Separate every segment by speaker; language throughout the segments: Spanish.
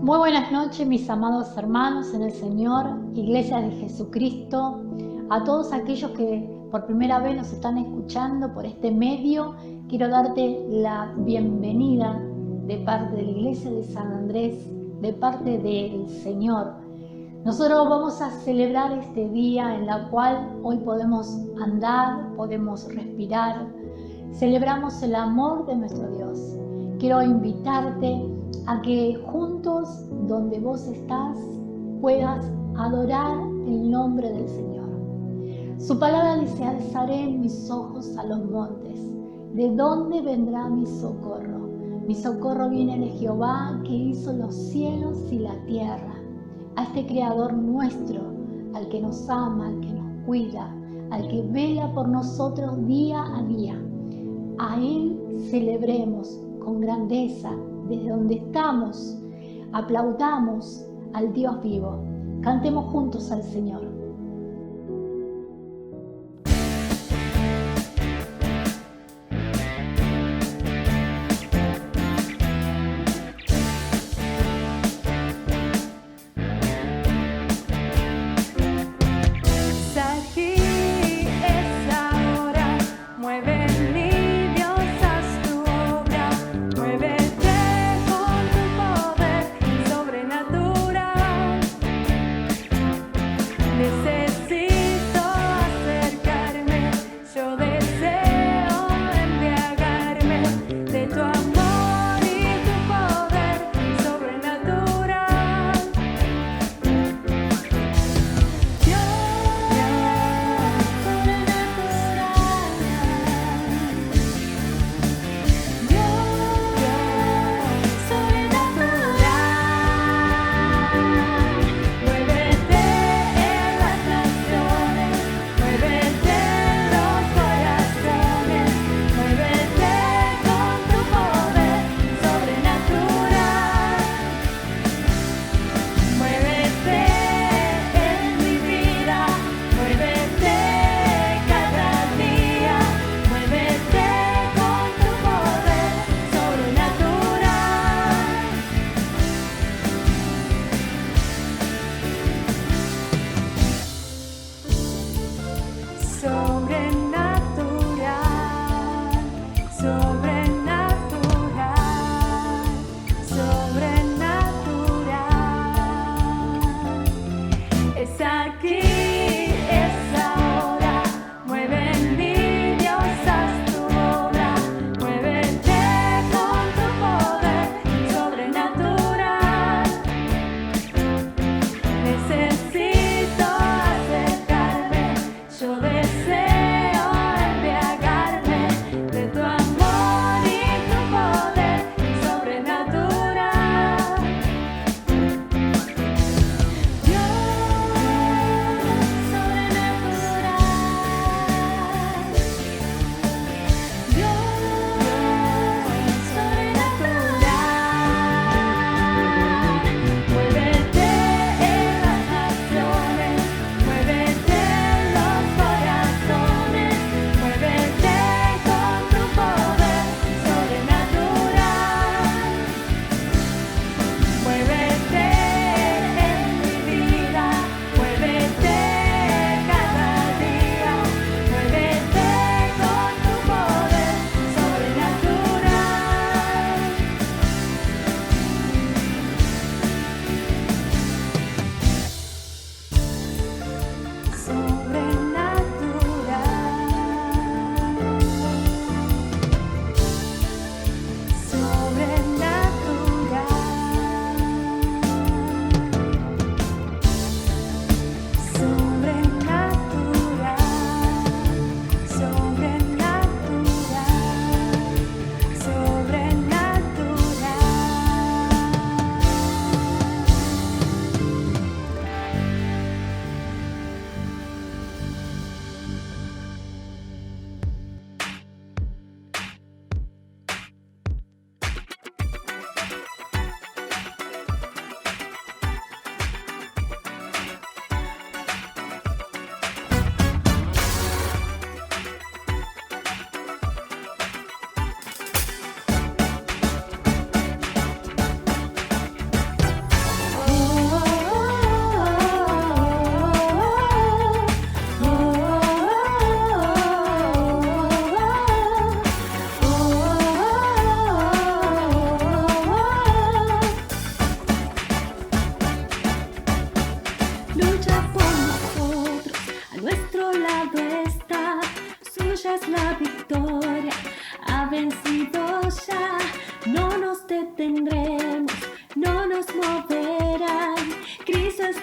Speaker 1: Muy buenas noches, mis amados hermanos en el Señor, Iglesia de Jesucristo, a todos aquellos que por primera vez nos están escuchando por este medio. Quiero darte la bienvenida de parte de la Iglesia de San Andrés, de parte del Señor. Nosotros vamos a celebrar este día en la cual hoy podemos andar, podemos respirar, celebramos el amor de nuestro Dios. Quiero invitarte a que juntos, donde vos estás, puedas adorar el nombre del Señor. Su palabra dice: alzaré mis ojos a los montes. ¿De dónde vendrá mi socorro? Mi socorro viene de Jehová, que hizo los cielos y la tierra. A este Creador nuestro, al que nos ama, al que nos cuida, al que vela por nosotros día a día. A Él celebremos con grandeza desde donde estamos. Aplaudamos al Dios vivo. Cantemos juntos al Señor.
Speaker 2: Muévete en las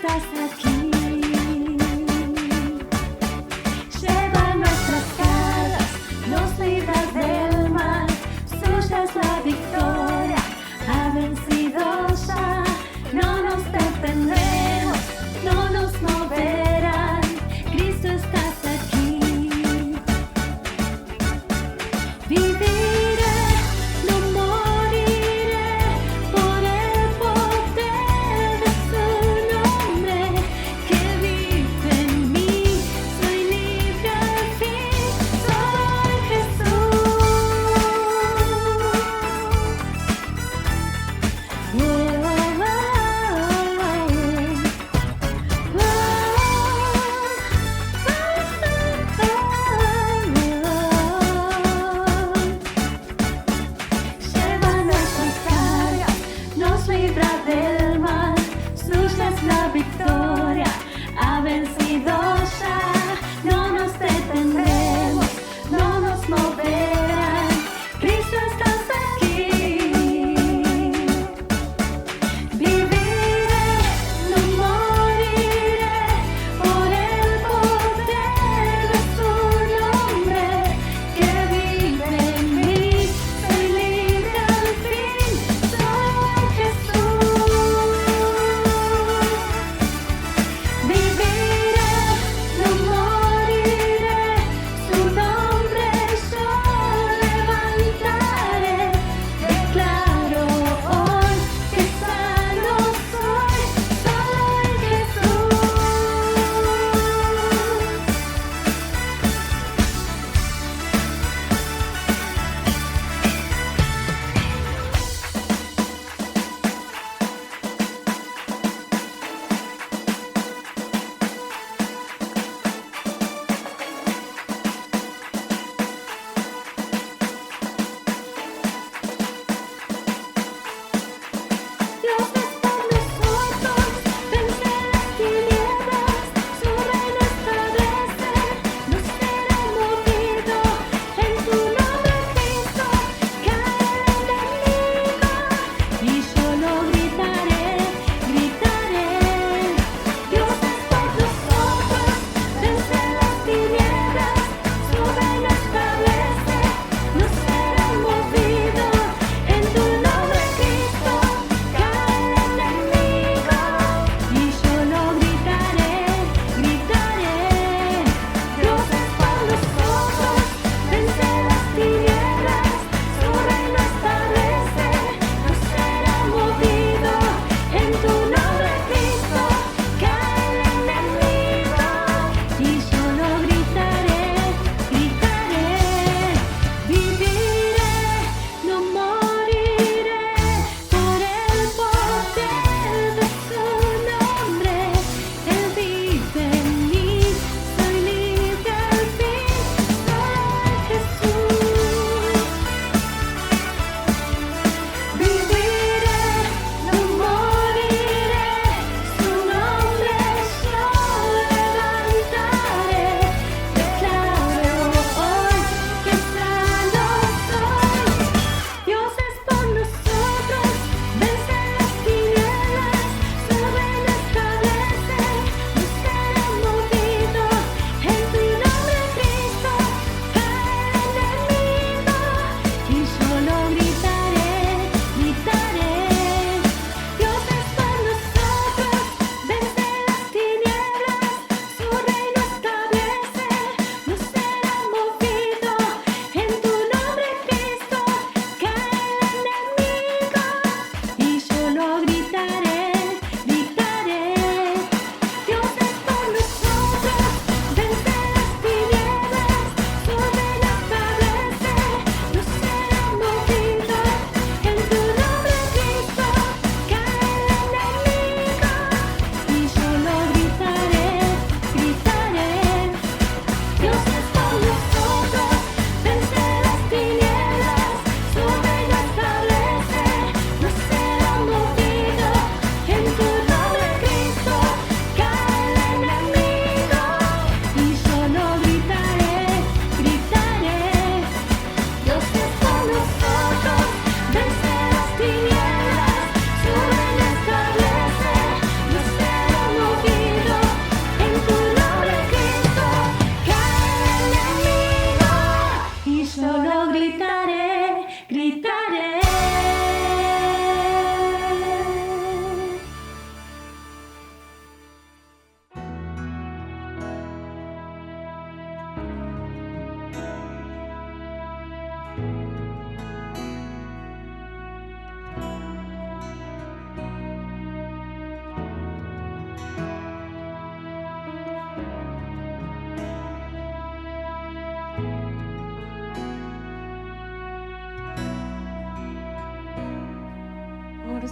Speaker 2: estás aquí. Lleva nuestras cargas, nos libras del mal, suya es la victoria, ha vencido ya. No nos detendremos, no nos moverán, Cristo estás aquí. Viviré, no moriré, por el poder de su nombre que vive en mí. Soy libre al fin, soy Jesús. Lleva nuestras cargas, nos libra del mal, suya es la victoria, ha vencido ya. No nos detendremos, no nos moverán, Cristo estás aquí. Viviré, no moriré, por el poder de su nombre que vive en mí. Soy libre al fin, soy Jesús.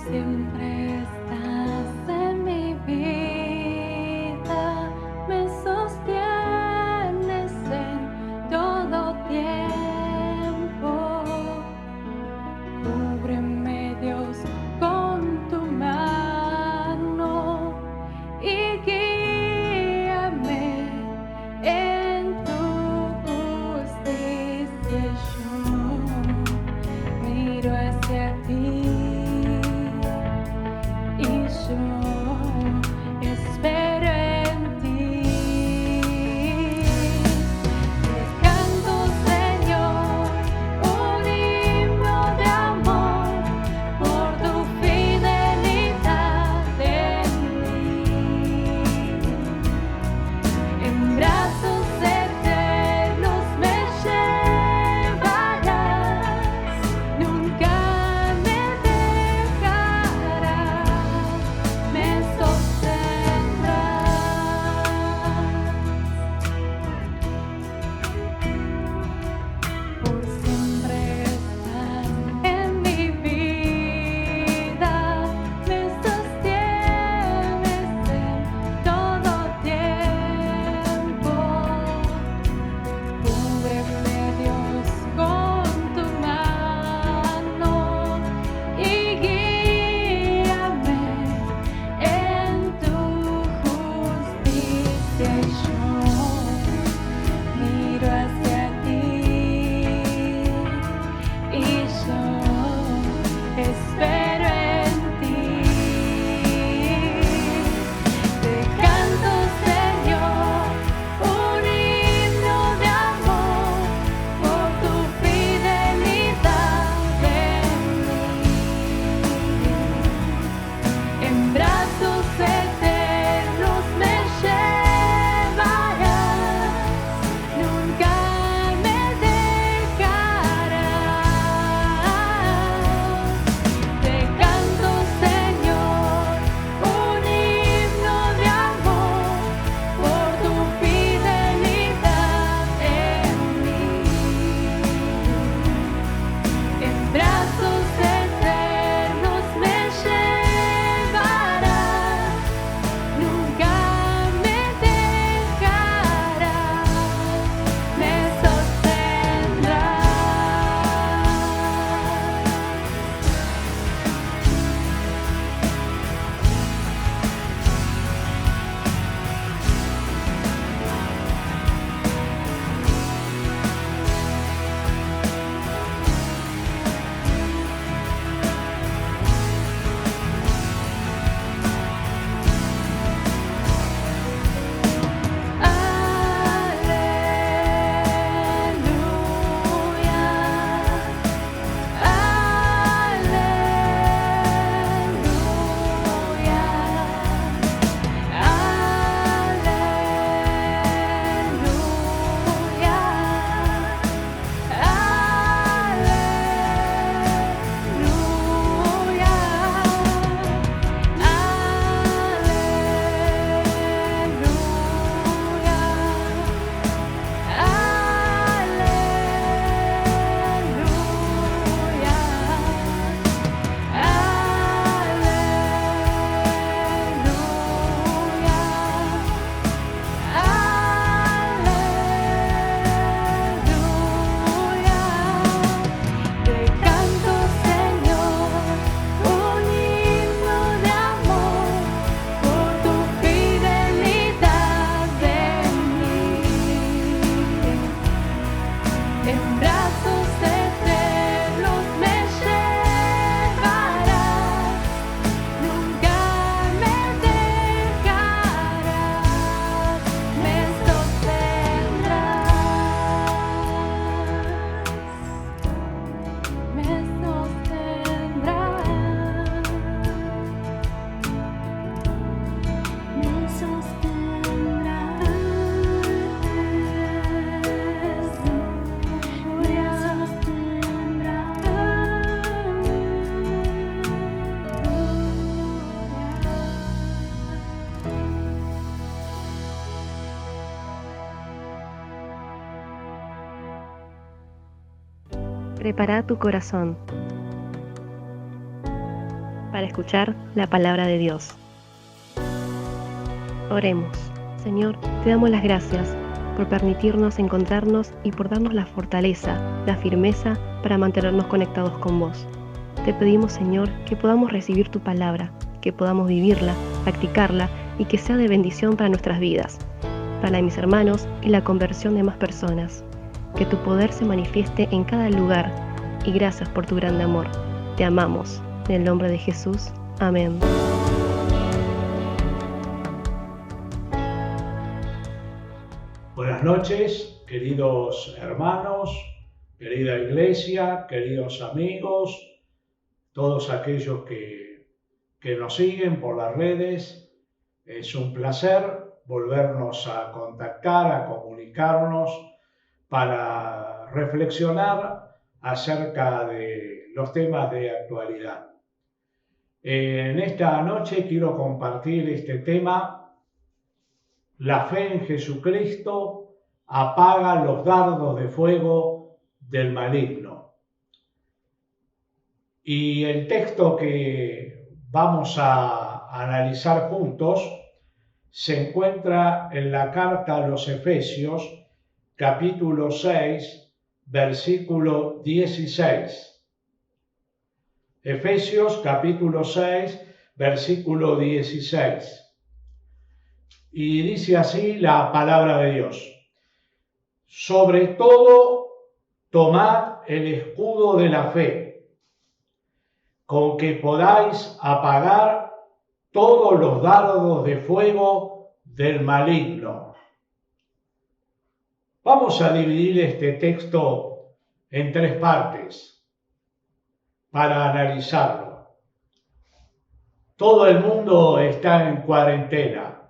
Speaker 2: siempre estás en mi vida, me sostienes en todo tiempo. Cúbreme, Dios, con tu mano y guíame en tu justicia. Yo miro hacia ti y yo espero en ti. Te canto, Señor, un himno de amor por tu fidelidad en mí. En brazos eternos me llevarás, nunca me dejarás, me sostendrás. Por siempre estás en mi vida, me sostienes en todo tiempo. Cúbreme, Dios, con tu mano y guíame en tu justicia. Yo miro hacia ti y yo espero en ti. Te canto, Señor, un himno de amor por tu fidelidad en mí. En brazos eternos me llevarás, nunca me dejarás. Te canto, Señor, un himno de amor por tu fidelidad en mí. En brazos eternos me llevarás, nunca me dejarás, me sostendrás. Te canto, Señor, un himno de amor por tu fidelidad en mí. En brazos eternos me llevarás, nunca me dejarás, me sostendrás. Me sostendrás, me
Speaker 3: Prepara tu corazón para escuchar la palabra de Dios. Oremos. Señor, te damos las gracias por permitirnos encontrarnos y por darnos la fortaleza, la firmeza para mantenernos conectados con vos. Te pedimos, Señor, que podamos recibir tu palabra, que podamos vivirla, practicarla y que sea de bendición para nuestras vidas, para la de mis hermanos y la conversión de más personas. Que tu poder se manifieste en cada lugar y gracias por tu gran amor. Te amamos. En el nombre de Jesús. Amén.
Speaker 4: Buenas noches, queridos hermanos, querida iglesia, queridos amigos, todos aquellos que nos siguen por las redes. Es un placer volvernos a contactar, a comunicarnos para reflexionar acerca de los temas de actualidad. En esta noche quiero compartir este tema: la fe en Jesucristo apaga los dardos de fuego del maligno. Y el texto que vamos a analizar juntos se encuentra en la carta a los Efesios, capítulo 6, versículo 16. Efesios, capítulo 6, versículo 16. Y dice así la palabra de Dios: sobre todo, tomad el escudo de la fe, con que podáis apagar todos los dardos de fuego del maligno. Vamos a dividir este texto en tres partes para analizarlo. Todo el mundo está en cuarentena.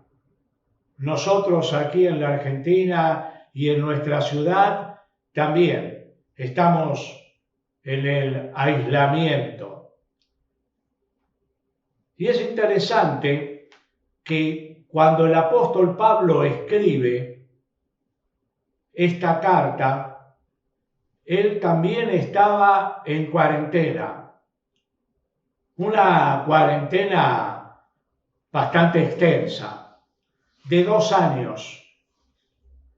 Speaker 4: Nosotros aquí en la Argentina y en nuestra ciudad también estamos en el aislamiento. Y es interesante que cuando el apóstol Pablo escribe esta carta, él también estaba en cuarentena. Una cuarentena bastante extensa, de 2 años.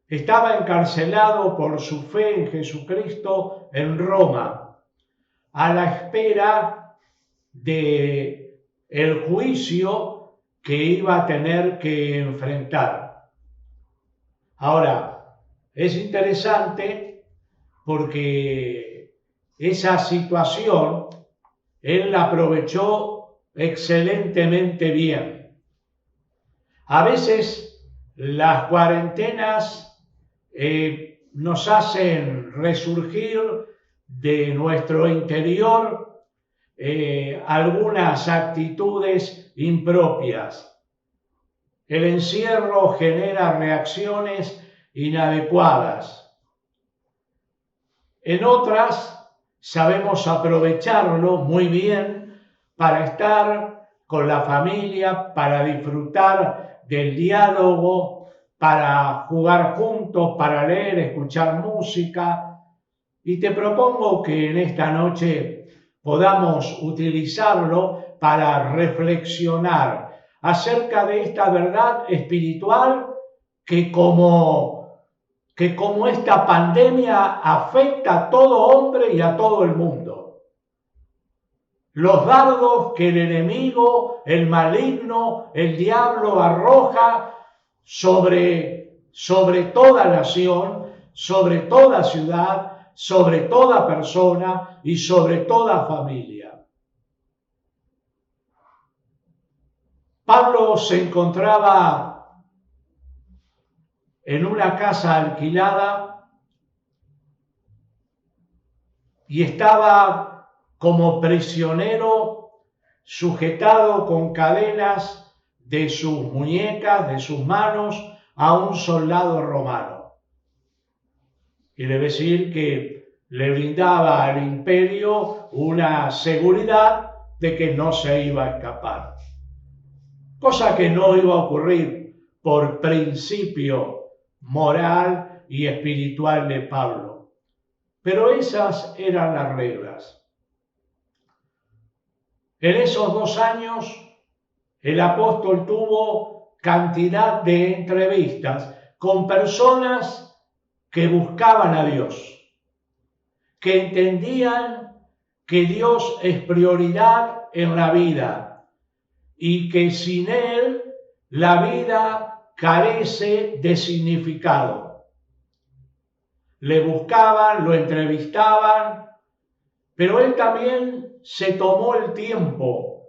Speaker 4: Estaba encarcelado por su fe en Jesucristo en Roma, a la espera de el juicio que iba a tener que enfrentar. Ahora, es interesante porque esa situación él la aprovechó excelentemente bien. A veces las cuarentenas nos hacen resurgir de nuestro interior algunas actitudes impropias. El encierro genera reacciones inadecuadas. En otras sabemos aprovecharlo muy bien para estar con la familia, para disfrutar del diálogo, para jugar juntos, para leer, escuchar música. Y te propongo que en esta noche podamos utilizarlo para reflexionar acerca de esta verdad espiritual que como esta pandemia afecta a todo hombre y a todo el mundo. Los dardos que el enemigo, el maligno, el diablo arroja sobre toda nación, sobre toda ciudad, sobre toda persona y sobre toda familia. Pablo se encontraba en una casa alquilada y estaba como prisionero, sujetado con cadenas de sus muñecas, de sus manos, a un soldado romano. Quiere decir que le brindaba al imperio una seguridad de que no se iba a escapar. Cosa que no iba a ocurrir por principio moral y espiritual de Pablo. Pero esas eran las reglas. En esos 2 años, el apóstol tuvo cantidad de entrevistas con personas que buscaban a Dios, que entendían que Dios es prioridad en la vida y que sin Él la vida carece de significado. Le buscaban, lo entrevistaban, pero él también se tomó el tiempo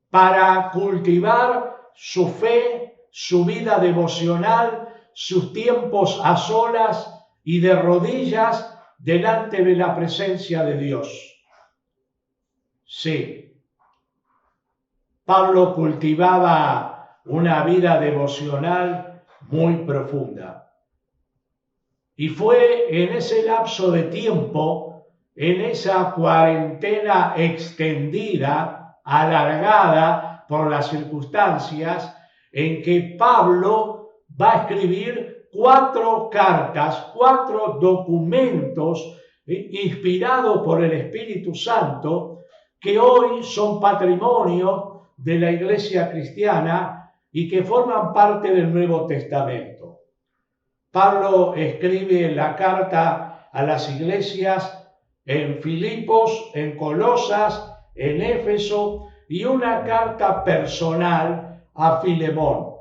Speaker 4: para cultivar su fe, su vida devocional, sus tiempos a solas y de rodillas delante de la presencia de Dios. Sí, Pablo cultivaba una vida devocional muy profunda. Y fue en ese lapso de tiempo, en esa cuarentena extendida, alargada por las circunstancias, en que Pablo va a escribir 4 cartas, 4 documentos inspirados por el Espíritu Santo, que hoy son patrimonio de la Iglesia cristiana y que forman parte del Nuevo Testamento. Pablo escribe la carta a las iglesias en Filipos, en Colosas, en Éfeso y una carta personal a Filemón.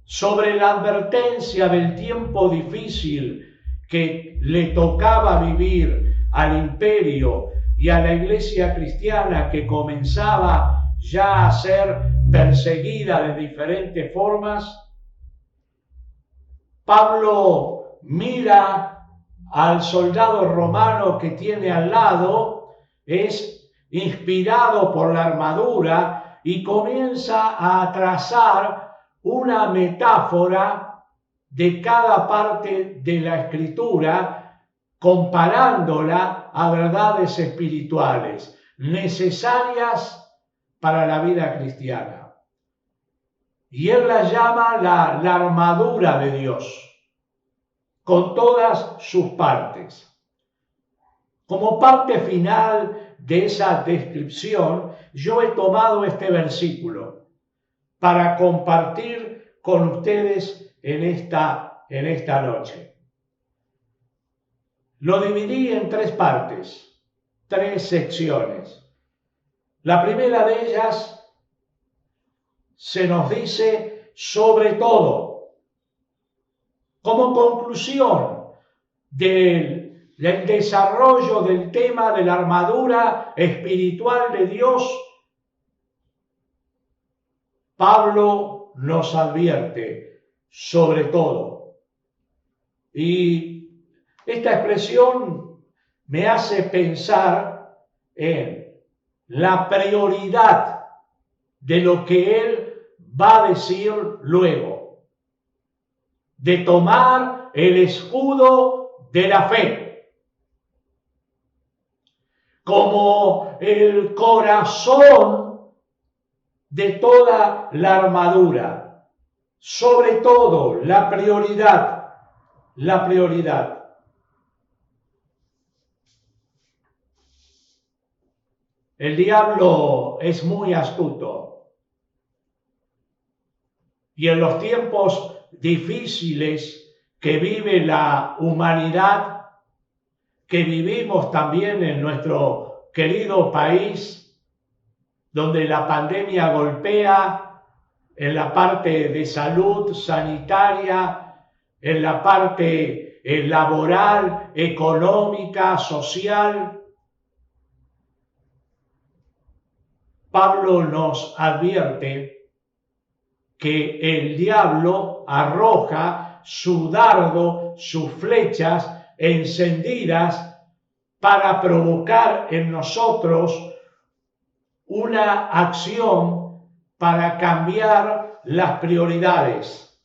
Speaker 4: Sobre la advertencia del tiempo difícil que le tocaba vivir al imperio y a la iglesia cristiana que comenzaba ya a ser perseguida de diferentes formas, Pablo mira al soldado romano que tiene al lado, es inspirado por la armadura y comienza a trazar una metáfora de cada parte de la Escritura, comparándola a verdades espirituales necesarias para la vida cristiana. Y él la llama la armadura de Dios, con todas sus partes. Como parte final de esa descripción, yo he tomado este versículo para compartir con ustedes en esta noche. Lo dividí en 3 partes, 3 secciones. La primera de ellas se nos dice sobre todo, como conclusión del desarrollo del tema de la armadura espiritual de Dios, Pablo nos advierte sobre todo. Y esta expresión me hace pensar en la prioridad de lo que él va a decir luego, de tomar el escudo de la fe como el corazón de toda la armadura, sobre todo la prioridad. El diablo es muy astuto y en los tiempos difíciles que vive la humanidad, que vivimos también en nuestro querido país, donde la pandemia golpea en la parte de salud sanitaria, en la parte laboral, económica, social, Pablo nos advierte que el diablo arroja su dardo, sus flechas encendidas para provocar en nosotros una acción para cambiar las prioridades.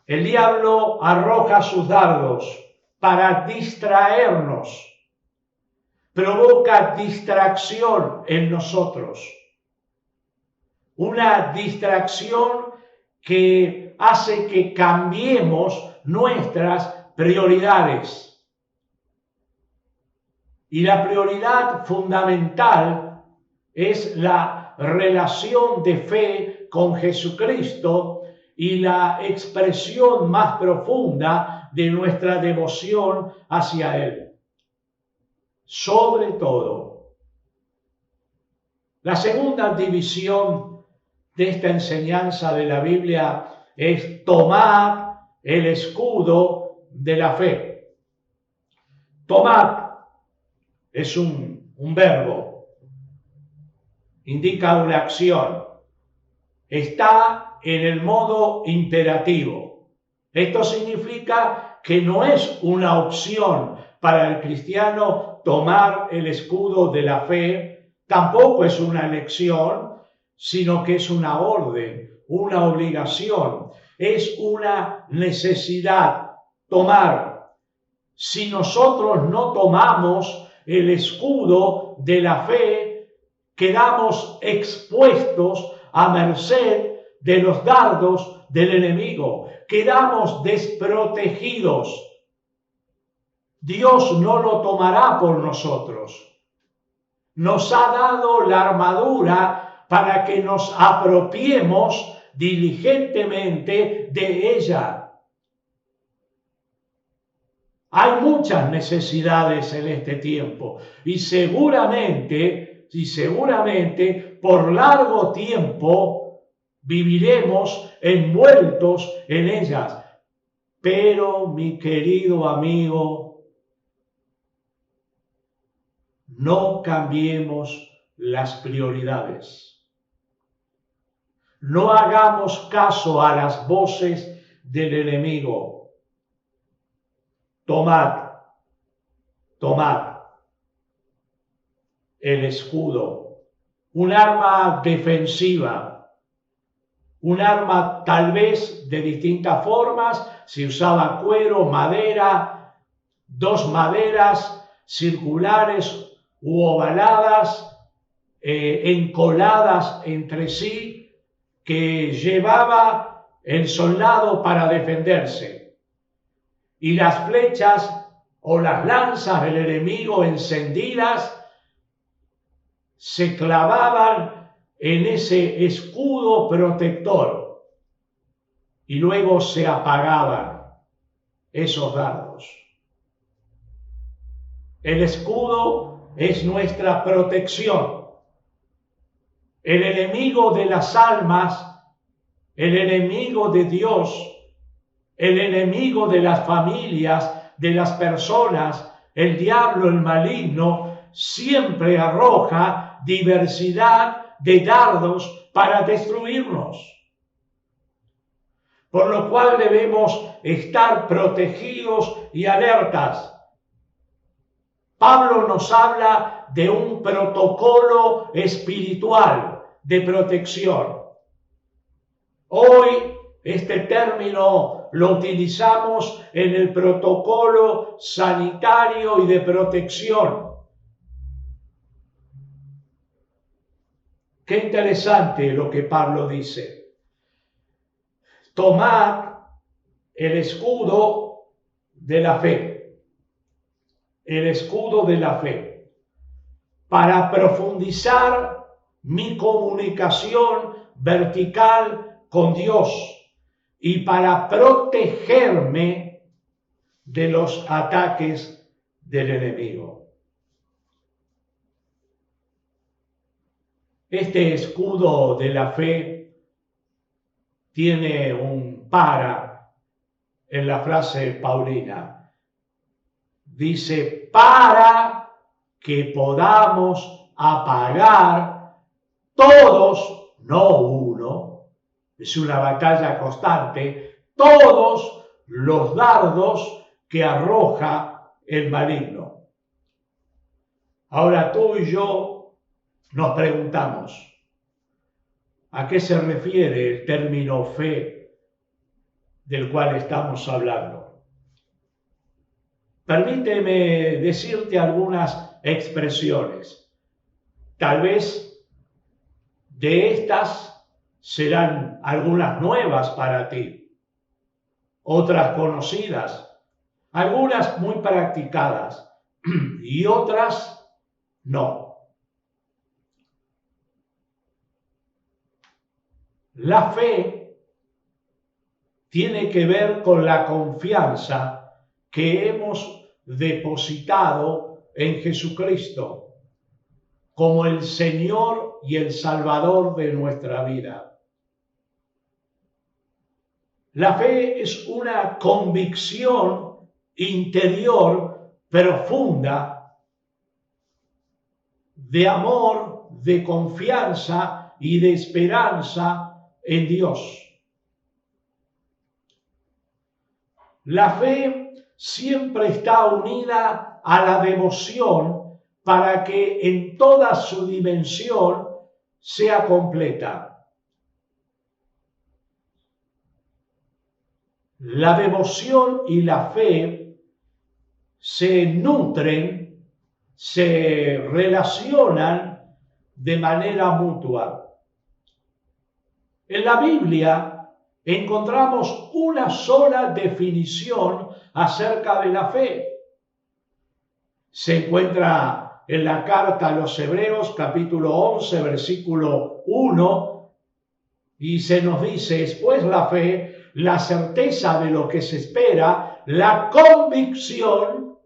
Speaker 4: El diablo arroja sus dardos para distraernos. Provoca distracción en nosotros. Una distracción que hace que cambiemos nuestras prioridades. Y la prioridad fundamental es la relación de fe con Jesucristo y la expresión más profunda de nuestra devoción hacia Él. Sobre todo, la segunda división de esta enseñanza de la Biblia es tomar el escudo de la fe. Tomar es un verbo, indica una acción, está en el modo imperativo. Esto significa que no es una opción para el cristiano tomar el escudo de la fe, tampoco es una elección, sino que es una orden, una obligación, es una necesidad tomar. Si nosotros no tomamos el escudo de la fe, quedamos expuestos a merced de los dardos del enemigo, quedamos desprotegidos. Dios no lo tomará por nosotros. Nos ha dado la armadura para que nos apropiemos diligentemente de ella. Hay muchas necesidades en este tiempo y seguramente por largo tiempo viviremos envueltos en ellas. Pero, mi querido amigo, no cambiemos las prioridades. No hagamos caso a las voces del enemigo. Tomad el escudo, un arma defensiva, un arma tal vez de distintas formas, se usaba cuero, madera, dos maderas circulares u ovaladas, encoladas entre sí, que llevaba el soldado para defenderse. Y las flechas o las lanzas del enemigo encendidas se clavaban en ese escudo protector y luego se apagaban esos dardos. El escudo es nuestra protección. El enemigo de las almas, el enemigo de Dios, el enemigo de las familias, de las personas, el diablo, el maligno, siempre arroja diversidad de dardos para destruirnos. Por lo cual debemos estar protegidos y alertas. Pablo nos habla de un protocolo espiritual de protección. Hoy este término lo utilizamos en el protocolo sanitario y de protección. Qué interesante lo que Pablo dice. Tomad el escudo de la fe. El escudo de la fe. Para profundizar mi comunicación vertical con Dios. Y para protegerme de los ataques del enemigo. Este escudo de la fe tiene un para en la frase paulina. Dice, para que podamos apagar todos, no uno, es una batalla constante, todos los dardos que arroja el maligno. Ahora tú y yo nos preguntamos, ¿a qué se refiere el término fe del cual estamos hablando? Permíteme decirte algunas expresiones. Tal vez de estas serán algunas nuevas para ti, otras conocidas, algunas muy practicadas, y otras no. La fe tiene que ver con la confianza que hemos depositado en Jesucristo como el Señor y el Salvador de nuestra vida. La fe es una convicción interior profunda de amor, de confianza y de esperanza en Dios. La fe siempre está unida a la devoción para que en toda su dimensión sea completa. La devoción y la fe se nutren, se relacionan de manera mutua. En la Biblia encontramos una sola definición acerca de la fe. Se encuentra en la carta a los Hebreos, capítulo 11, versículo 1, y se nos dice: es pues la fe, la certeza de lo que se espera, la convicción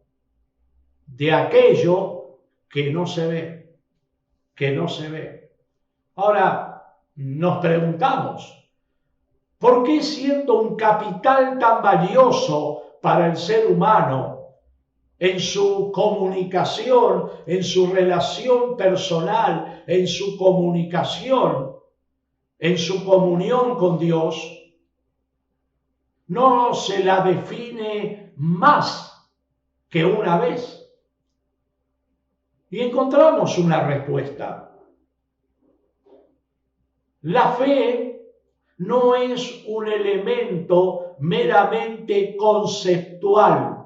Speaker 4: de aquello que no se ve. Ahora nos preguntamos, ¿por qué, siendo un capital tan valioso para el ser humano en su comunicación, en su relación personal, en su comunicación, en su comunión con Dios, no se la define más que una vez? Y encontramos una respuesta. La fe no es un elemento meramente conceptual.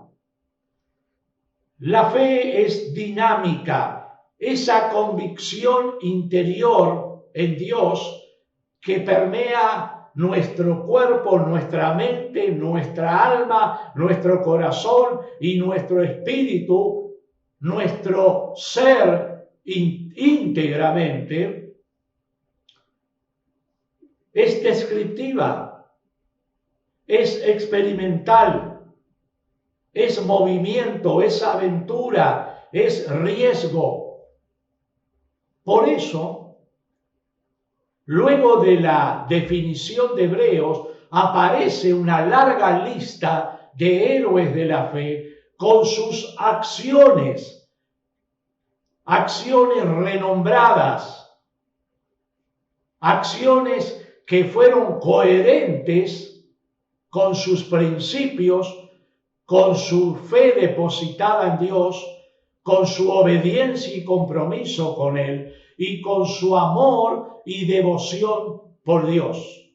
Speaker 4: La fe es dinámica, esa convicción interior en Dios que permea nuestro cuerpo, nuestra mente, nuestra alma, nuestro corazón y nuestro espíritu, nuestro ser íntegramente. Es descriptiva, es experimental, es movimiento, es aventura, es riesgo. Por eso, luego de la definición de Hebreos, aparece una larga lista de héroes de la fe con sus acciones renombradas, acciones que fueron coherentes con sus principios, con su fe depositada en Dios, con su obediencia y compromiso con Él, y con su amor y devoción por Dios.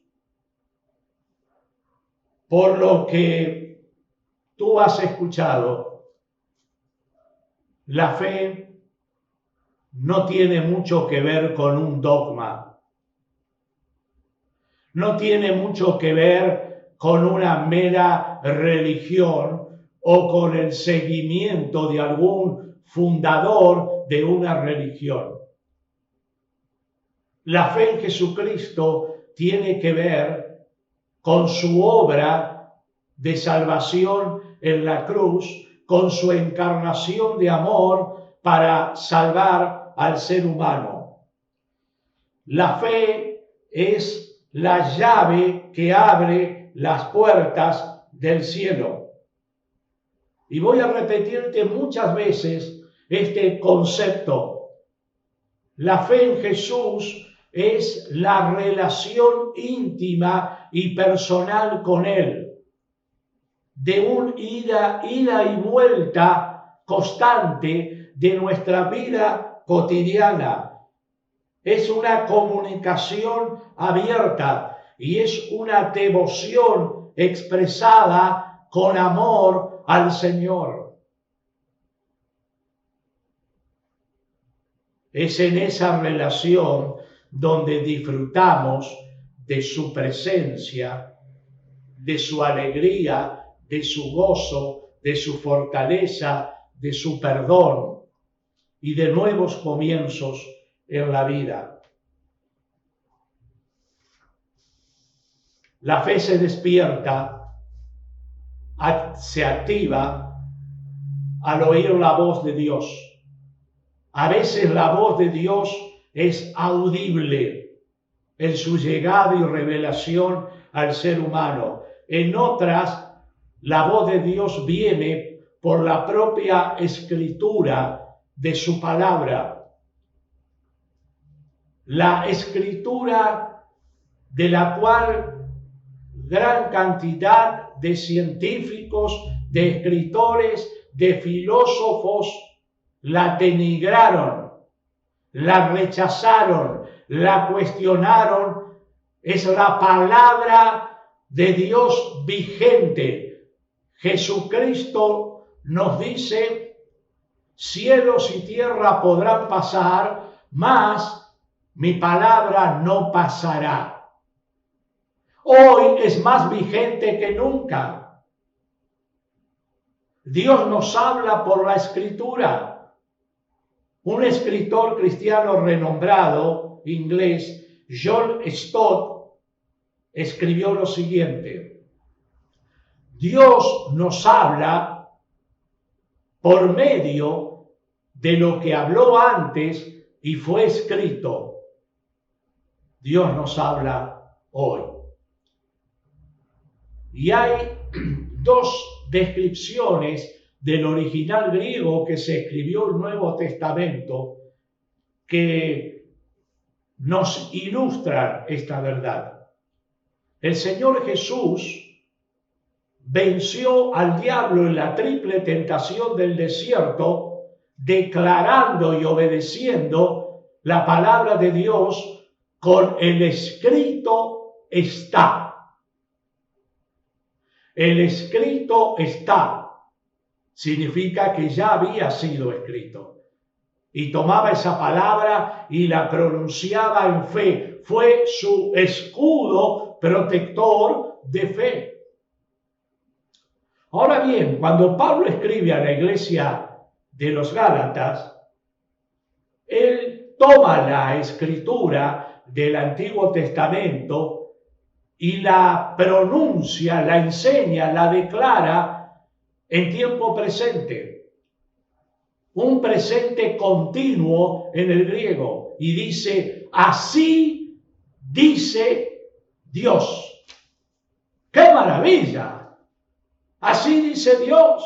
Speaker 4: Por lo que tú has escuchado, la fe no tiene mucho que ver con un dogma. No tiene mucho que ver con una mera religión o con el seguimiento de algún fundador de una religión. La fe en Jesucristo tiene que ver con su obra de salvación en la cruz, con su encarnación de amor para salvar al ser humano. La fe es la llave que abre las puertas del cielo. Y voy a repetirte muchas veces este concepto. La fe en Jesús es la relación íntima y personal con Él, de un ida y vuelta constante de nuestra vida cotidiana. Es una comunicación abierta y es una devoción expresada con amor al Señor. Es en esa relación donde disfrutamos de su presencia, de su alegría, de su gozo, de su fortaleza, de su perdón y de nuevos comienzos en la vida. La fe se despierta, se activa al oír la voz de Dios. A veces la voz de Dios es audible en su llegada y revelación al ser humano. En otras, la voz de Dios viene por la propia escritura de su palabra. La escritura de la cual gran cantidad de científicos, de escritores, de filósofos la denigraron, la rechazaron, la cuestionaron. Es la palabra de Dios vigente. Jesucristo nos dice: cielos y tierra podrán pasar, mas mi palabra no pasará. Hoy es más vigente que nunca. Dios nos habla por la Escritura. Un escritor cristiano renombrado inglés, John Stott, escribió lo siguiente: Dios nos habla por medio de lo que habló antes y fue escrito. Dios nos habla hoy. Y hay dos descripciones del original griego que se escribió el Nuevo Testamento que nos ilustran esta verdad. El Señor Jesús venció al diablo en la triple tentación del desierto, declarando y obedeciendo la palabra de Dios con el escrito está. El escrito está. Significa que ya había sido escrito. Y tomaba esa palabra y la pronunciaba en fe. Fue su escudo protector de fe. Ahora bien, cuando Pablo escribe a la iglesia de los Gálatas, él toma la escritura del Antiguo Testamento y la pronuncia, la enseña, la declara en tiempo presente, un presente continuo en el griego, y dice: así dice Dios. ¡Qué maravilla! Así dice Dios.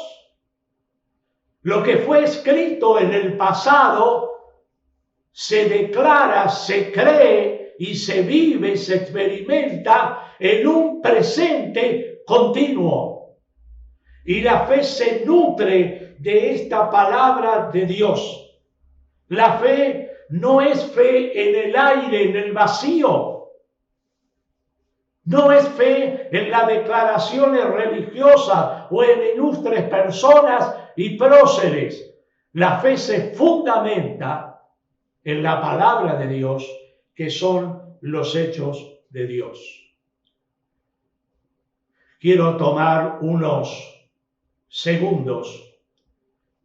Speaker 4: Lo que fue escrito en el pasado se declara, se cree y se vive, se experimenta en un presente continuo. Y la fe se nutre de esta palabra de Dios. La fe no es fe en el aire, en el vacío. No es fe en las declaraciones religiosas o en ilustres personas y próceres. La fe se fundamenta en la palabra de Dios, que son los hechos de Dios. Quiero tomar unos segundos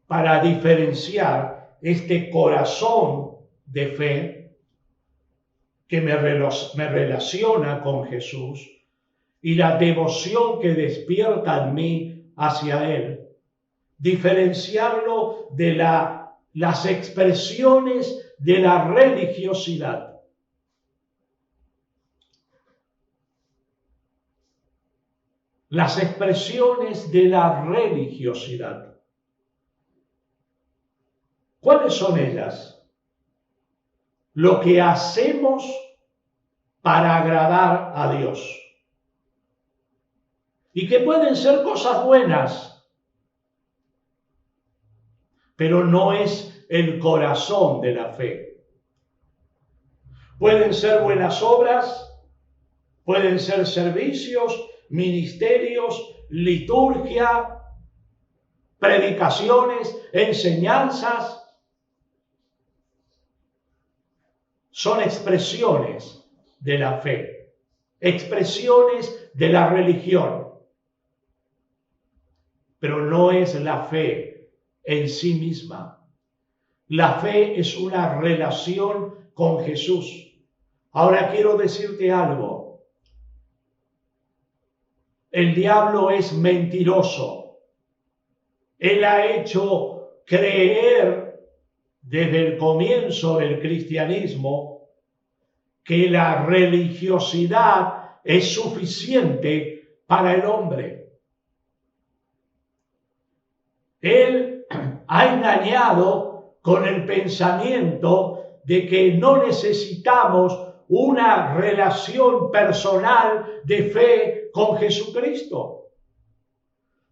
Speaker 4: para diferenciar este corazón de fe que me relaciona con Jesús y la devoción que despierta en mí hacia Él. Diferenciarlo de las expresiones de la religiosidad. Las expresiones de la religiosidad. ¿Cuáles son ellas? Lo que hacemos para agradar a Dios. Y que pueden ser cosas buenas, pero no es el corazón de la fe. Pueden ser buenas obras, pueden ser servicios, ministerios, liturgia, predicaciones, enseñanzas. Son expresiones de la fe, expresiones de la religión. Pero no es la fe en sí misma. La fe es una relación con Jesús. Ahora quiero decirte algo. El diablo es mentiroso. Él ha hecho creer desde el comienzo del cristianismo que la religiosidad es suficiente para el hombre. Él ha engañado con el pensamiento de que no necesitamos una relación personal de fe con Jesucristo.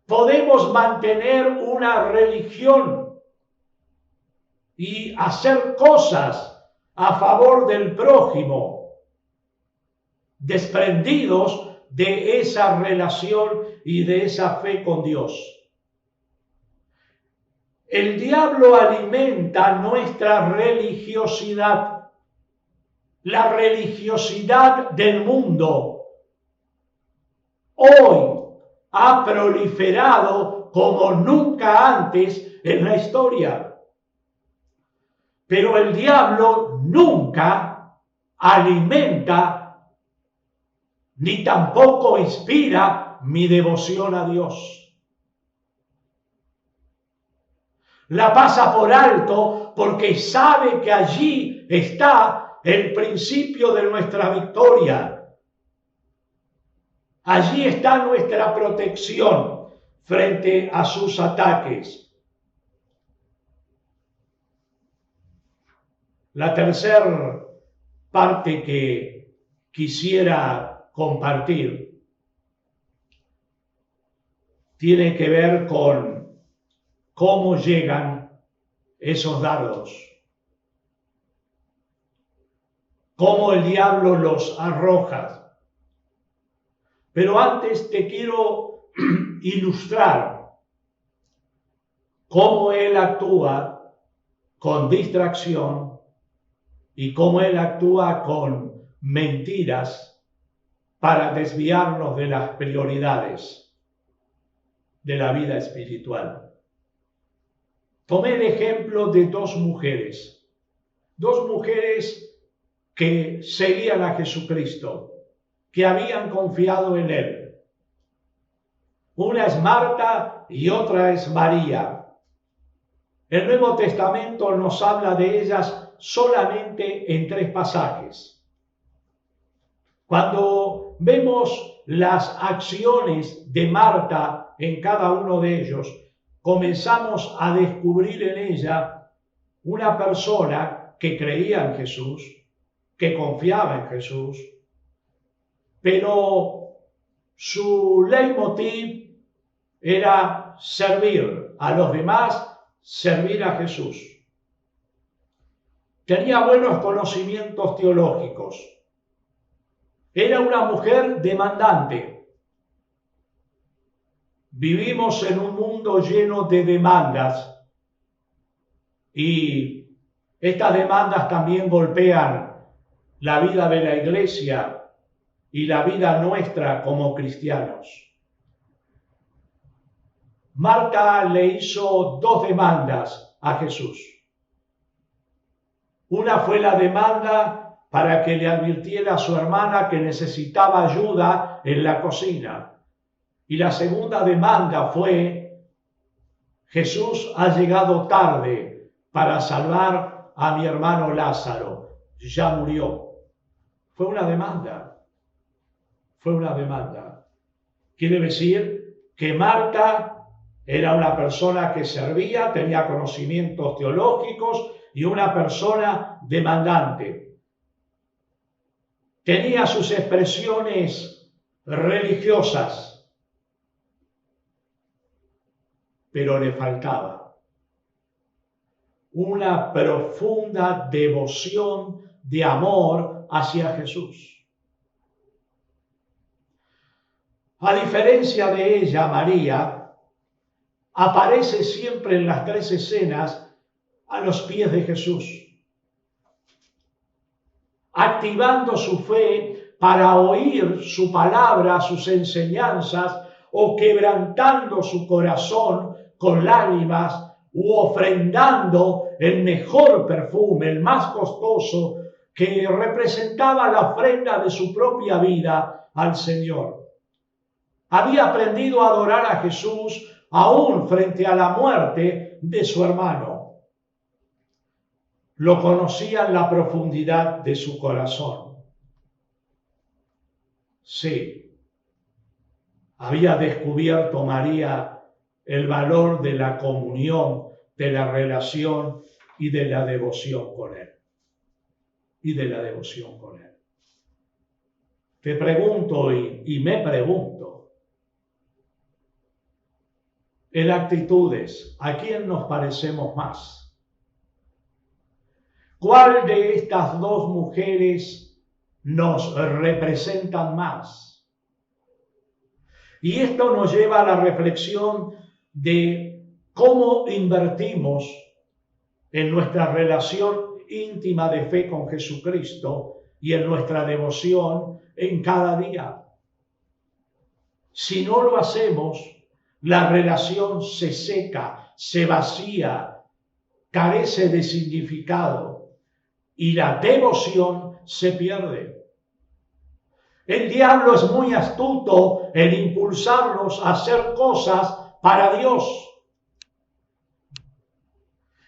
Speaker 4: Podemos mantener una religión y hacer cosas a favor del prójimo, desprendidos de esa relación y de esa fe con Dios. El diablo alimenta nuestra religiosidad, la religiosidad del mundo. Hoy ha proliferado como nunca antes en la historia. Pero el diablo nunca alimenta ni tampoco inspira mi devoción a Dios. La pasa por alto porque sabe que allí está el principio de nuestra victoria. Allí está nuestra protección frente a sus ataques. La tercera parte que quisiera compartir tiene que ver con cómo llegan esos dardos, cómo el diablo los arroja. Pero antes te quiero ilustrar cómo él actúa con distracción y cómo él actúa con mentiras para desviarnos de las prioridades de la vida espiritual. Tomé el ejemplo de dos mujeres que seguían a Jesucristo, que habían confiado en Él. Una es Marta y otra es María. El Nuevo Testamento nos habla de ellas solamente en 3 pasajes. Cuando vemos las acciones de Marta en cada uno de ellos, comenzamos a descubrir en ella una persona que creía en Jesús, que confiaba en Jesús, pero su leitmotiv era servir a los demás, servir a Jesús. Tenía buenos conocimientos teológicos. Era una mujer demandante. Vivimos en un mundo lleno de demandas y estas demandas también golpean la vida de la iglesia y la vida nuestra como cristianos. Marta le hizo 2 demandas a Jesús. Una fue la demanda para que le advirtiera a su hermana que necesitaba ayuda en la cocina. Y la segunda demanda fue: Jesús ha llegado tarde para salvar a mi hermano Lázaro, ya murió. Fue una demanda. Quiere decir que Marta era una persona que servía, tenía conocimientos teológicos y una persona demandante. Tenía sus expresiones religiosas, pero le faltaba una profunda devoción de amor hacia Jesús. A diferencia de ella, María aparece siempre en las 3 escenas a los pies de Jesús, activando su fe para oír su palabra, sus enseñanzas, o quebrantando su corazón con lágrimas u ofrendando el mejor perfume, el más costoso, que representaba la ofrenda de su propia vida al Señor. Había aprendido a adorar a Jesús aún frente a la muerte de su hermano. Lo conocía en la profundidad de su corazón. Sí, había descubierto María el valor de la comunión, de la relación y de la devoción con Él. Te pregunto y me pregunto, en actitudes, ¿a quién nos parecemos más? ¿Cuál de estas dos mujeres nos representan más? Y esto nos lleva a la reflexión de cómo invertimos en nuestra relación íntima de fe con Jesucristo y en nuestra devoción en cada día. Si no lo hacemos, la relación se seca, se vacía, carece de significado y la devoción se pierde. El diablo es muy astuto en impulsarnos a hacer cosas para Dios.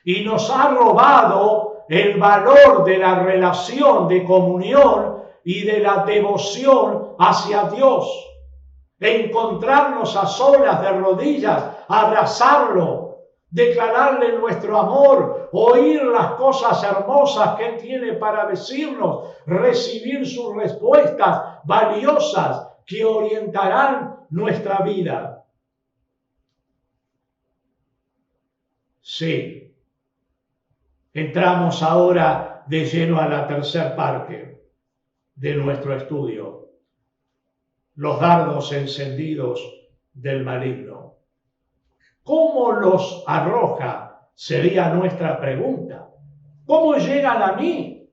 Speaker 4: Y nos ha robado el valor de la relación de comunión y de la devoción hacia Dios. Encontrarnos a solas de rodillas, abrazarlo, declararle nuestro amor, oír las cosas hermosas que Él tiene para decirnos, recibir sus respuestas valiosas que orientarán nuestra vida. Sí. Entramos ahora de lleno a la tercera parte de nuestro estudio. Los dardos encendidos del maligno. ¿Cómo los arroja? Sería nuestra pregunta. ¿Cómo llegan a mí?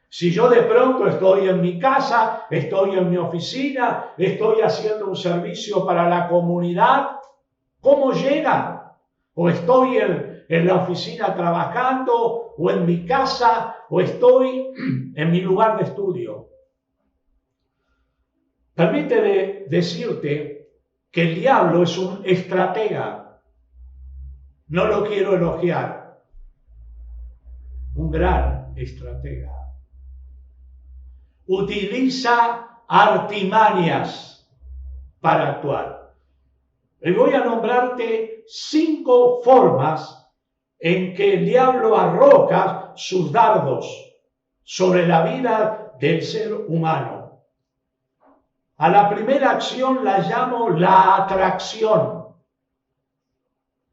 Speaker 4: Si yo de pronto estoy en mi casa, estoy en mi oficina, estoy haciendo un servicio para la comunidad, ¿cómo llegan? O estoy en la oficina trabajando, o en mi casa, o estoy en mi lugar de estudio. Permíteme decirte que el diablo es un estratega. No lo quiero elogiar. Un gran estratega. Utiliza artimañas para actuar. Y voy a nombrarte 5 formas en que el diablo arroja sus dardos sobre la vida del ser humano. A la primera acción la llamo la atracción.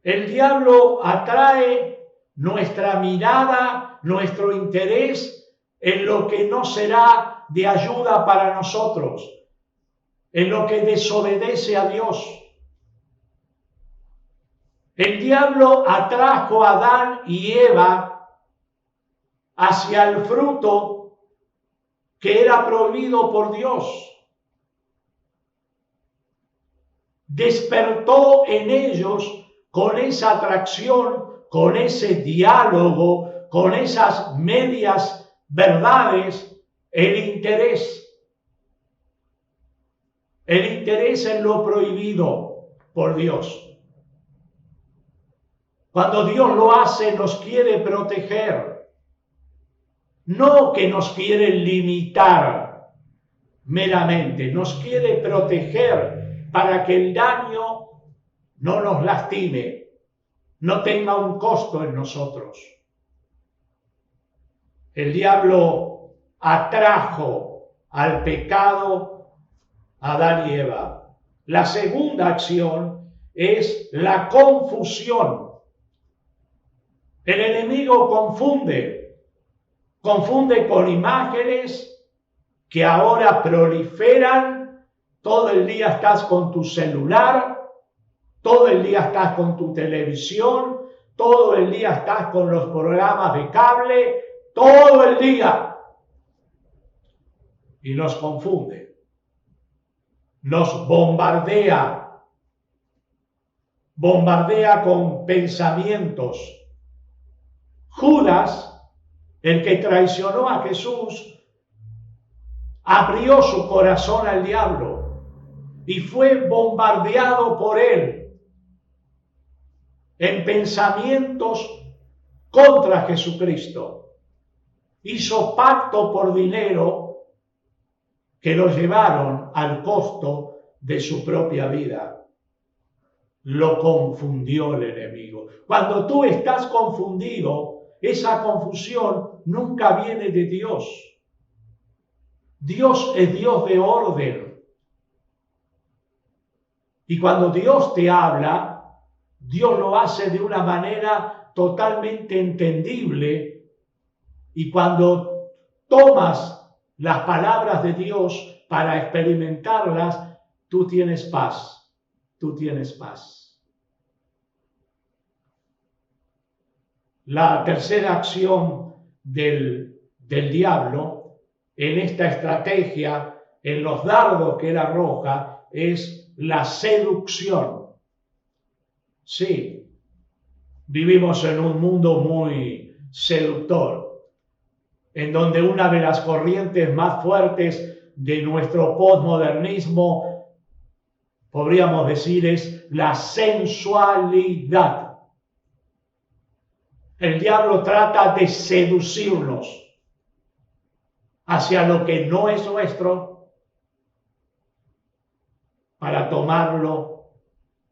Speaker 4: El diablo atrae nuestra mirada, nuestro interés en lo que no será de ayuda para nosotros, en lo que desobedece a Dios. El diablo atrajo a Adán y Eva hacia el fruto que era prohibido por Dios. Despertó en ellos con esa atracción, con ese diálogo, con esas medias verdades, el interés en lo prohibido por Dios. Cuando Dios lo hace, nos quiere proteger, no que nos quiere limitar meramente, nos quiere proteger para que el daño no nos lastime, no tenga un costo en nosotros. El diablo atrajo al pecado a Adán y Eva. La segunda acción es la confusión. El enemigo confunde con imágenes que ahora proliferan. Todo el día estás con tu celular, todo el día estás con tu televisión, todo el día estás con los programas de cable, todo el día. Y nos confunde, nos bombardea bombardea con pensamientos. Judas, el que traicionó a Jesús, abrió su corazón al diablo y fue bombardeado por él en pensamientos contra Jesucristo. Hizo pacto por dinero que lo llevaron al costo de su propia vida. Lo confundió el enemigo. Cuando tú estás confundido, esa confusión nunca viene de Dios. Dios es Dios de orden. Y cuando Dios te habla, Dios lo hace de una manera totalmente entendible. Y cuando tomas las palabras de Dios para experimentarlas, tú tienes paz. Tú tienes paz. La tercera acción del diablo en esta estrategia, en los dardos que él arroja, es la seducción. Sí, vivimos en un mundo muy seductor, en donde una de las corrientes más fuertes de nuestro posmodernismo, podríamos decir, es la sensualidad. El diablo trata de seducirnos hacia lo que no es nuestro para tomarlo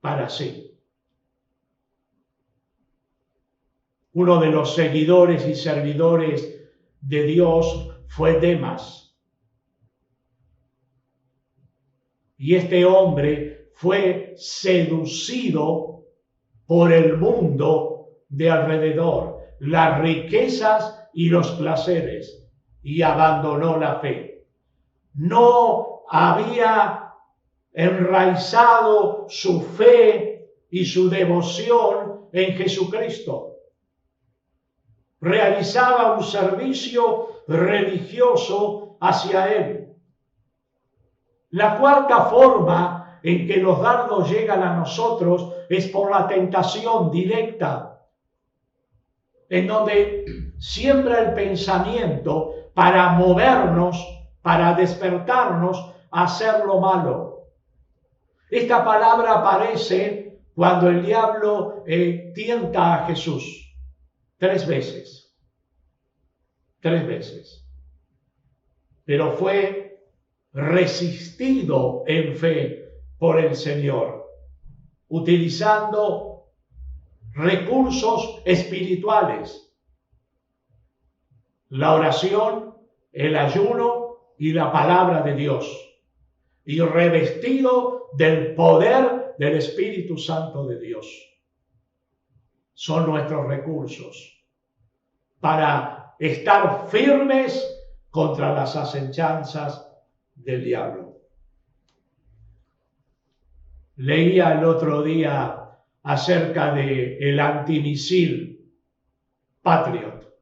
Speaker 4: para sí. Uno de los seguidores y servidores de Dios fue Demas. Y este hombre fue seducido por el mundo de alrededor, las riquezas y los placeres, y abandonó la fe. No había enraizado su fe y su devoción en Jesucristo. Realizaba un servicio religioso hacia él. La cuarta forma en que los dardos llegan a nosotros es por la tentación directa, en donde siembra el pensamiento para movernos, para despertarnos a hacer lo malo. Esta palabra aparece cuando el diablo tienta a Jesús 3 veces. 3 veces. Pero fue resistido en fe por el Señor, utilizando recursos espirituales: la oración, el ayuno y la palabra de Dios, y revestido del poder del Espíritu Santo de Dios. Son nuestros recursos para estar firmes contra las asechanzas del diablo. Leía el otro día acerca del antimisil Patriot,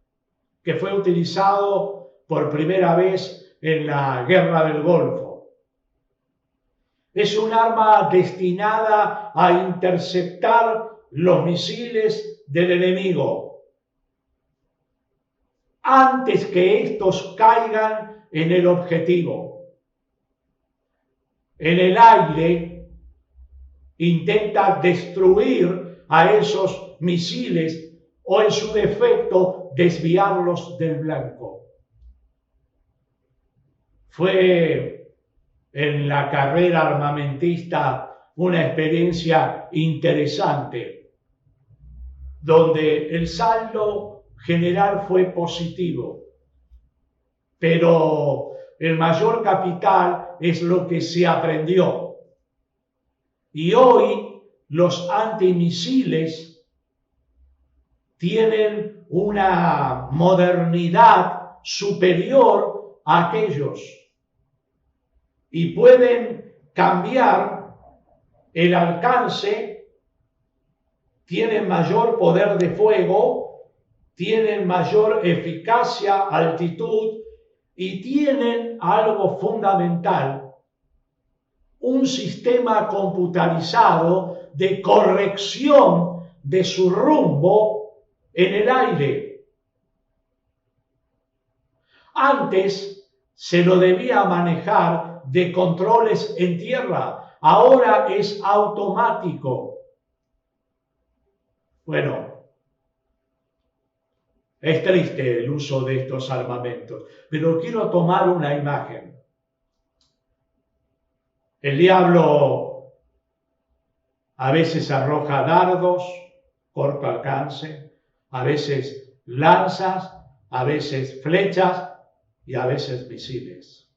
Speaker 4: que fue utilizado por primera vez en la Guerra del Golfo. Es un arma destinada a interceptar los misiles del enemigo antes que estos caigan en el objetivo. En el aire intenta destruir a esos misiles o, en su defecto, desviarlos del blanco. Fue en la carrera armamentista una experiencia interesante, donde el saldo general fue positivo, pero el mayor capital es lo que se aprendió. Y hoy los antimisiles tienen una modernidad superior a aquellos y pueden cambiar el alcance, tienen mayor poder de fuego, tienen mayor eficacia, altitud, y tienen algo fundamental: un sistema computarizado de corrección de su rumbo en el aire. Antes se lo debía manejar de controles en tierra, ahora es automático. Bueno, es triste el uso de estos armamentos, pero quiero tomar una imagen. El diablo a veces arroja dardos, corto alcance, a veces lanzas, a veces flechas y a veces misiles.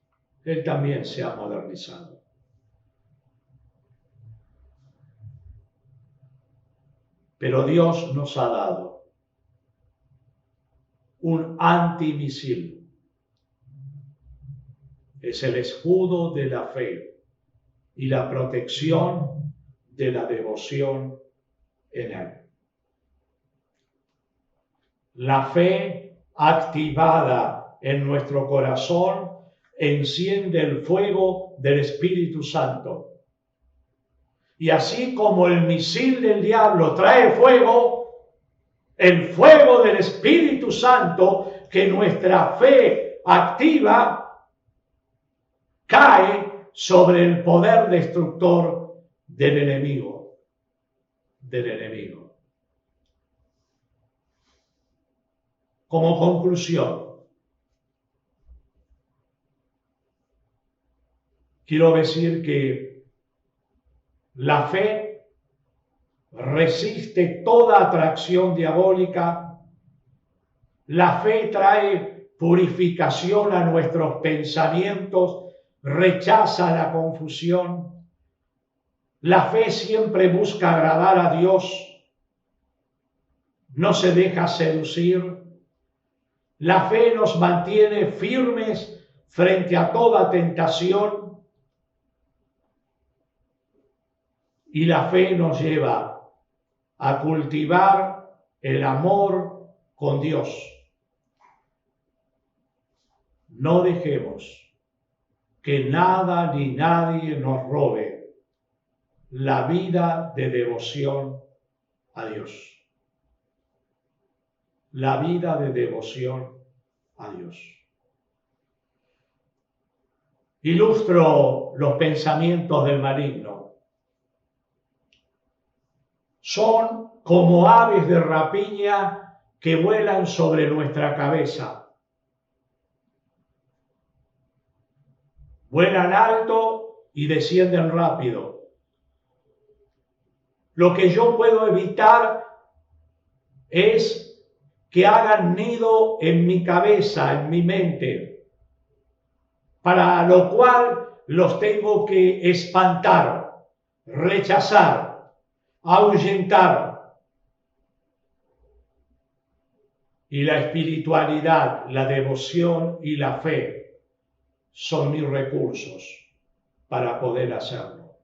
Speaker 4: Él también se ha modernizado. Pero Dios nos ha dado un antimisil. Es el escudo de la fe y la protección de la devoción en Él. La fe activada en nuestro corazón enciende el fuego del Espíritu Santo. Y así como el misil del diablo trae fuego, el fuego del Espíritu Santo que nuestra fe activa cae sobre el poder destructor del enemigo. Como conclusión, quiero decir que la fe resiste toda atracción diabólica. La fe trae purificación a nuestros pensamientos, rechaza la confusión. La fe siempre busca agradar a Dios, no se deja seducir. La fe nos mantiene firmes frente a toda tentación. Y la fe nos lleva a cultivar el amor con Dios. No dejemos que nada ni nadie nos robe la vida de devoción a Dios. La vida de devoción a Dios. Ilustro los pensamientos del maligno. Son como aves de rapiña que vuelan sobre nuestra cabeza. Vuelan alto y descienden rápido. Lo que yo puedo evitar es que hagan nido en mi cabeza, en mi mente, para lo cual los tengo que espantar, rechazar, ahuyentar. Y la espiritualidad, la devoción y la fe son mis recursos para poder hacerlo,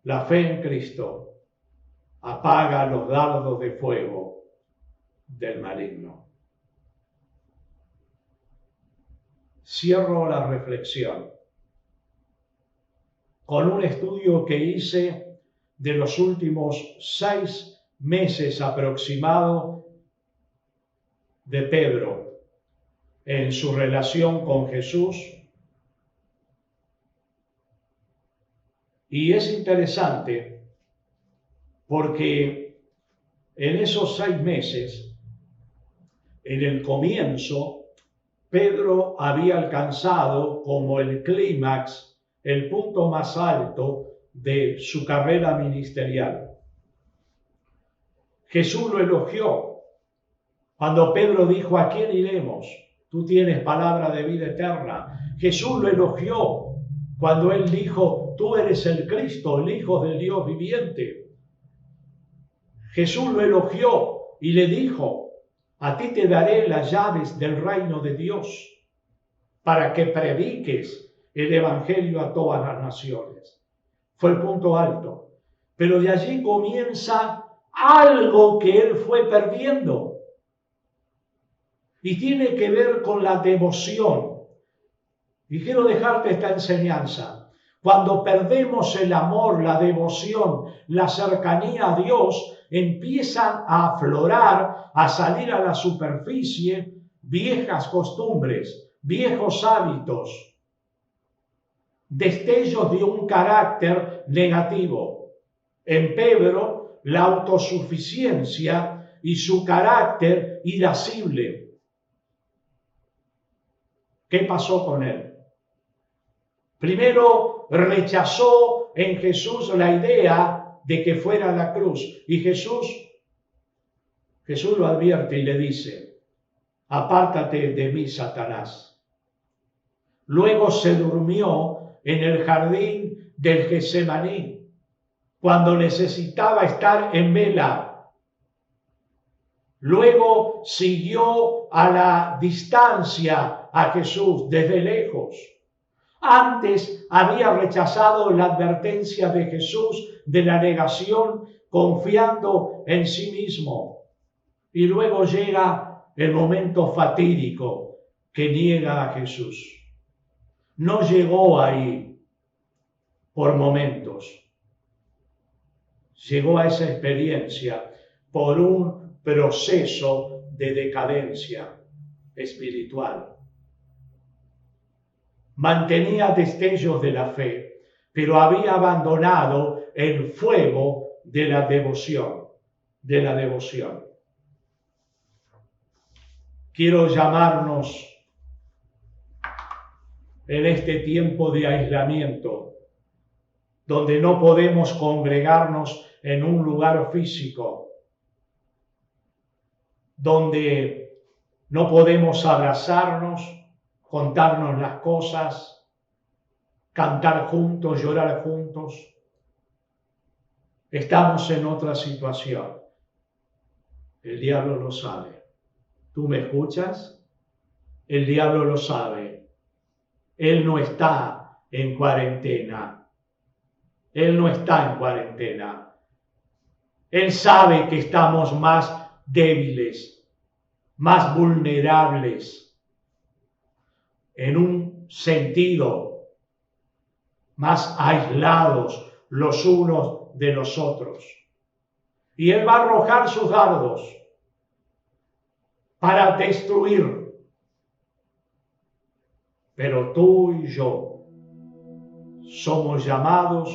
Speaker 4: La fe en Cristo apaga los dardos de fuego del maligno. Cierro la reflexión con un estudio que hice de los últimos 6 meses aproximado de Pedro en su relación con Jesús. Y es interesante porque en esos 6 meses, en el comienzo, Pedro había alcanzado como el clímax, el punto más alto de su carrera ministerial. Jesús lo elogió cuando Pedro dijo: ¿a quién iremos? Tú tienes palabra de vida eterna. Jesús lo elogió cuando él dijo: tú eres el Cristo, el Hijo del Dios viviente. Jesús lo elogió y le dijo: a ti te daré las llaves del reino de Dios para que prediques el evangelio a todas las naciones. Fue el punto alto. Pero de allí comienza algo que él fue perdiendo. y tiene que ver con la devoción. Y quiero dejarte esta enseñanza. Cuando perdemos el amor, la devoción, la cercanía a Dios, empiezan a aflorar, a salir a la superficie viejas costumbres, viejos hábitos, destellos de un carácter negativo. En Pedro, la autosuficiencia y su carácter irascible. ¿Qué pasó con él? Primero rechazó en Jesús la idea de que fuera a la cruz. Y Jesús lo advierte y le dice: apártate de mí, Satanás. Luego se durmió en el jardín del Getsemaní, cuando necesitaba estar en vela. Luego siguió a la distancia a Jesús desde lejos. Antes había rechazado la advertencia de Jesús de la negación, confiando en sí mismo. Y luego llega el momento fatídico que niega a Jesús. No llegó ahí por momentos. Llegó a esa experiencia por un proceso de decadencia espiritual. Mantenía destellos de la fe, pero había abandonado el fuego de la devoción. Quiero llamarnos en este tiempo de aislamiento, donde no podemos congregarnos en un lugar físico, donde no podemos abrazarnos, contarnos las cosas, cantar juntos, llorar juntos. Estamos en otra situación. El diablo lo sabe. ¿Tú me escuchas? El diablo lo sabe. Él no está en cuarentena. Él no está en cuarentena. Él sabe que estamos más débiles, más vulnerables, en un sentido, más aislados los unos de los otros. Y Él va a arrojar sus dardos para destruir. Pero tú y yo somos llamados,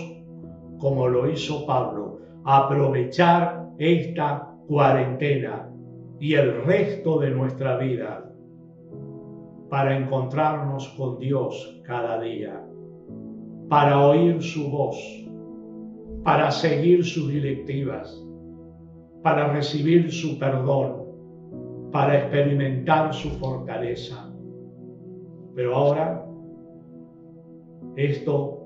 Speaker 4: como lo hizo Pablo, a aprovechar esta cuarentena y el resto de nuestra vida para encontrarnos con Dios cada día, para oír su voz, para seguir sus directivas, para recibir su perdón, para experimentar su fortaleza. Pero ahora esto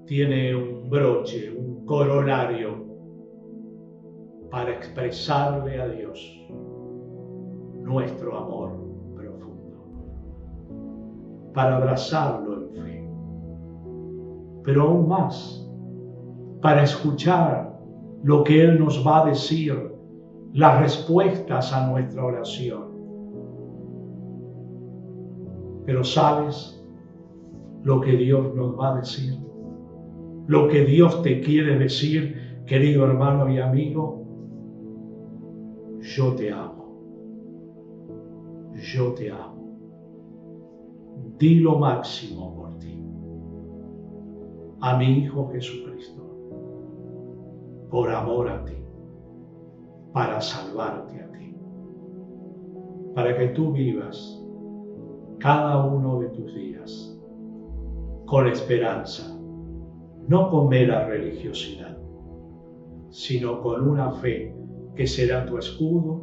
Speaker 4: tiene un broche, un corolario, para expresarle a Dios nuestro amor profundo, para abrazarlo en fe, pero aún más, para escuchar lo que Él nos va a decir, las respuestas a nuestra oración. Pero ¿sabes lo que Dios nos va a decir? Lo que Dios te quiere decir, querido hermano y amigo: yo te amo. Yo te amo. Di lo máximo por ti. A mi Hijo Jesucristo, por amor a ti, para salvarte a ti, para que tú vivas cada uno de tus días con esperanza, no con mera religiosidad, sino con una fe que será tu escudo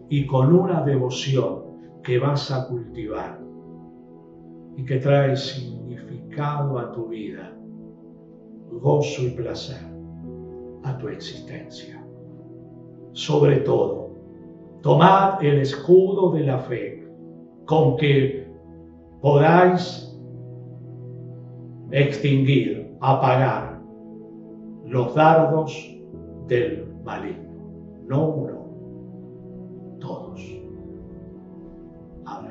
Speaker 4: y con una devoción que vas a cultivar y que trae significado a tu vida, gozo y placer a tu existencia. Sobre todo, tomad el escudo de la fe con que podáis extinguir, apagar los dardos del maligno. No uno, todos.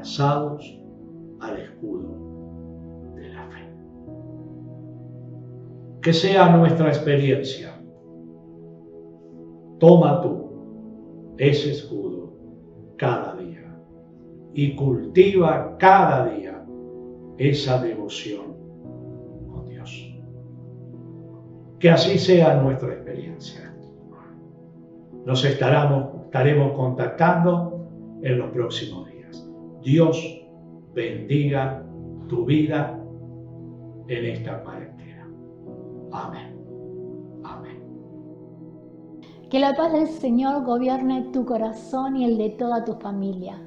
Speaker 4: abrazados al escudo de la fe. Que sea nuestra experiencia. Toma tú ese escudo cada día y cultiva cada día esa devoción con Dios. Que así sea nuestra experiencia. Nos estaremos contactando en los próximos días. Dios bendiga tu vida en esta cuarentena. Amén. Amén.
Speaker 1: Que la paz del Señor gobierne tu corazón y el de toda tu familia.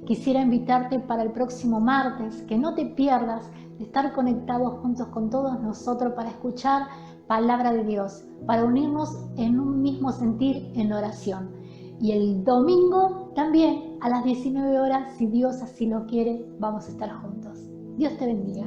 Speaker 1: Quisiera invitarte para el próximo martes, que no te pierdas de estar conectados juntos con todos nosotros para escuchar palabra de Dios, para unirnos en un mismo sentir en oración. Y el domingo también a las 19 horas, si Dios así lo quiere, vamos a estar juntos. Dios te bendiga.